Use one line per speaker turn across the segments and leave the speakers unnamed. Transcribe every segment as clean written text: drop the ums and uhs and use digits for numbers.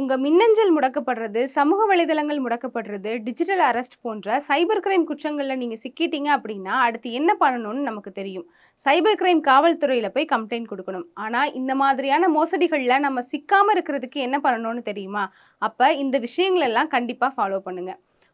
உங்க மின்னஞ்சல் முடக்கப்படுறது, சமூக வலைதளங்கள் முடக்கப்படுறது, டிஜிட்டல் அரெஸ்ட் போன்ற சைபர் கிரைம் குற்றங்கள்ல நீங்க சிக்கிட்டீங்க அப்படின்னா, அடுத்து என்ன பண்ணணும்னு நமக்கு தெரியும். சைபர் கிரைம் காவல்துறையில போய் கம்ப்ளைண்ட் குடுக்கணும். ஆனா, இந்த மாதிரியான மோசடிகள்ல நம்ம சிக்காம இருக்கிறதுக்கு என்ன பண்ணணும்னு தெரியுமா? அப்ப இந்த விஷயங்கள் எல்லாம் கண்டிப்பா ஃபாலோ பண்ணுங்க.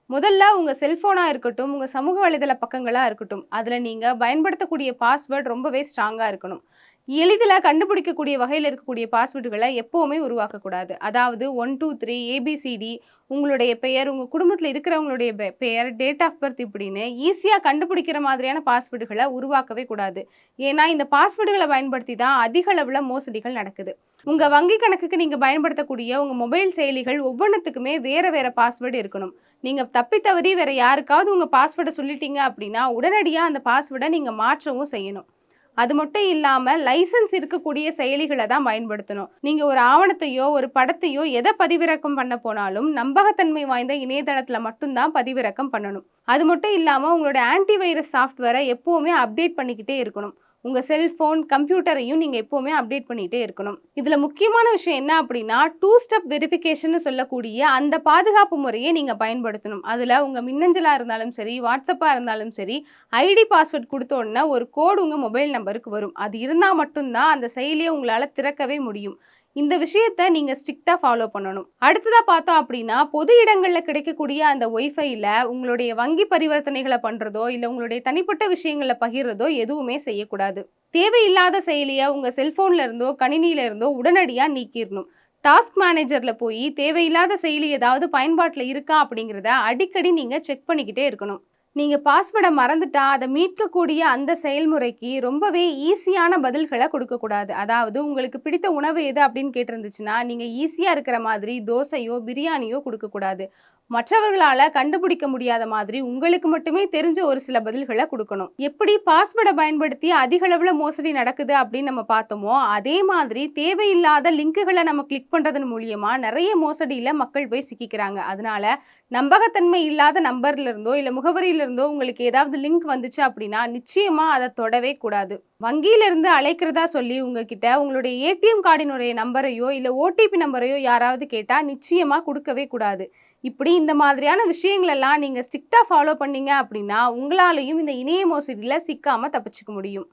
முதல்ல உங்க செல்ஃபோனா இருக்கட்டும், உங்க சமூக வலைதள பக்கங்களா இருக்கட்டும், அதுல நீங்க பயன்படுத்தக்கூடிய பாஸ்வேர்ட் ரொம்பவே ஸ்ட்ராங்கா இருக்கணும். எளிதில கண்டுபிடிக்கக்கூடிய வகையில இருக்கக்கூடிய பாஸ்வேர்டுகள எப்பவுமே உருவாக்கக்கூடாது. அதாவது 1, 2, 3 ஏபிசிடி உங்களுடைய பெயர், உங்க குடும்பத்தில இருக்கிறவங்களுடைய பெயர், டேட் ஆஃப் பர்த் இப்படின்னு ஈஸியா கண்டுபிடிக்கிற மாதிரியான பாஸ்வேர்டுகள உருவாக்கவே கூடாது. ஏன்னா, இந்த பாஸ்வேர்டுகள பயன்படுத்தி தான் அதிக அளவுல மோசடிகள் நடக்குது. உங்க வங்கி கணக்குக்கு நீங்க பயன்படுத்தக்கூடிய உங்க மொபைல் செயலிகள் ஒவ்வொன்னுத்துக்குமே வேற வேற பாஸ்வேர்டு இருக்கணும். நீங்க தப்பி தவறி வேற யாருக்காவது உங்க பாஸ்வேர்ட சொல்லிட்டீங்க அப்படின்னா, உடனடியா அந்த பாஸ்வேர்ட நீங்க மாற்றவும் செய்யணும். அது மட்டும் இல்லாம லைசென்ஸ் இருக்கக்கூடிய செயலிகள தான் பயன்படுத்தணும். நீங்க ஒரு ஆவணத்தையோ, ஒரு படத்தையோ எத பதிவிறக்கம் பண்ண போனாலும், நம்பகத்தன்மை வாய்ந்த இணையதளத்துல மட்டும் தான் பதிவிறக்கம் பண்ணணும். அது மட்டும் இல்லாம உங்களோட ஆன்டி வைரஸ் சாஃப்ட்வேர எப்பவுமே அப்டேட் பண்ணிக்கிட்டே இருக்கணும். உங்க செல்ஃபோன், கம்ப்யூட்டரையும் நீங்க எப்பவுமே அப்டேட் பண்ணிட்டே இருக்கணும். இதுல முக்கியமான விஷயம் என்ன அப்படின்னா, 2 ஸ்டெப் வெரிஃபிகேஷன்னு சொல்லக்கூடிய அந்த பாதுகாப்பு முறைய நீங்க பயன்படுத்தணும். அதுல உங்க மின்னஞ்சலா இருந்தாலும் சரி, WhatsApp-ஆ இருந்தாலும் சரி, ஐடி பாஸ்வேர்ட் குடுத்த உடனே ஒரு கோடு உங்க மொபைல் நம்பருக்கு வரும். அது இருந்தா மட்டும் தான் அந்த செயலிய உங்களால திறக்கவே முடியும். இந்த விஷயத்த நீங்க ஸ்ட்ரிக்ட்டா ஃபாலோ பண்ணணும். அடுத்ததா பார்த்தோம் அப்படின்னா, பொது இடங்கள்ல கிடைக்கக்கூடிய அந்த ஒய்ஃபைல உங்களுடைய வங்கி பரிவர்த்தனைகள பண்றதோ, இல்ல உங்களுடைய தனிப்பட்ட விஷயங்கள பகிர்றதோ எதுவுமே செய்யக்கூடாது. தேவையில்லாத செயலிய உங்க செல்ஃபோன்ல இருந்தோ, கணினியில இருந்தோ உடனடியா நீக்கிரணும். டாஸ்க் மேனேஜர்ல போயி தேவையில்லாத செயலி ஏதாவது பயன்பாட்டுல இருக்கா அப்படிங்கிறத அடிக்கடி நீங்க செக் பண்ணிக்கிட்டே இருக்கணும். நீங்க பாஸ்வேர்ட மறந்துட்டா, அத மீட்கக்கூடிய அந்த செயல்முறைக்கு ரொம்பவே ஈஸியான பதில்கள குடுக்கக்கூடாது. அதாவது உங்களுக்கு பிடித்த உணவு எது அப்படின்னு கேட்டிருந்துச்சுன்னா, நீங்க ஈஸியா இருக்கிற மாதிரி தோசையோ, பிரியாணியோ குடுக்கக்கூடாது. மற்றவர்களால கண்டுபிடிக்க முடியாத மாதிரி உங்களுக்கு மட்டுமே தெரிஞ்ச ஒரு சில பதில்கள குடுக்கணும். எப்படி பாஸ்வேர்ட பயன்படுத்தி அதிக அளவுல மோசடி நடக்குது அப்படின்னு நம்ம பார்த்தோமோ, அதே மாதிரி தேவையில்லாத லிங்க்குகள நம்ம கிளிக் பண்றதன் மூலியமா நெறைய மோசடியில மக்கள் போய் சிக்கிக்கிறாங்க. அதனால நம்பகத்தன்மை இல்லாத நம்பர்ல இருந்தோ, இல்ல முகவரியில இருந்தோ உங்களுக்கு ஏதாவது லிங்க் வந்துச்சு அப்படின்னா, நிச்சயமா அத தொடவே கூடாது. வங்கியில இருந்து அழைக்கிறதா சொல்லி உங்ககிட்ட உங்களுடைய ஏடிஎம் கார்டினுடைய நம்பரையோ, இல்ல ஓடிபி நம்பரையோ யாராவது கேட்டா நிச்சயமா குடுக்கவே கூடாது. இப்படி இந்த மாதிரியான விஷயங்கள் எல்லாம் நீங்க ஸ்ட்ரிக்ட்டா ஃபாலோ பண்ணீங்க அப்படின்னா, உங்களாலயும் இந்த இணைய மோசடியில சிக்காம தப்பிச்சுக்க முடியும்.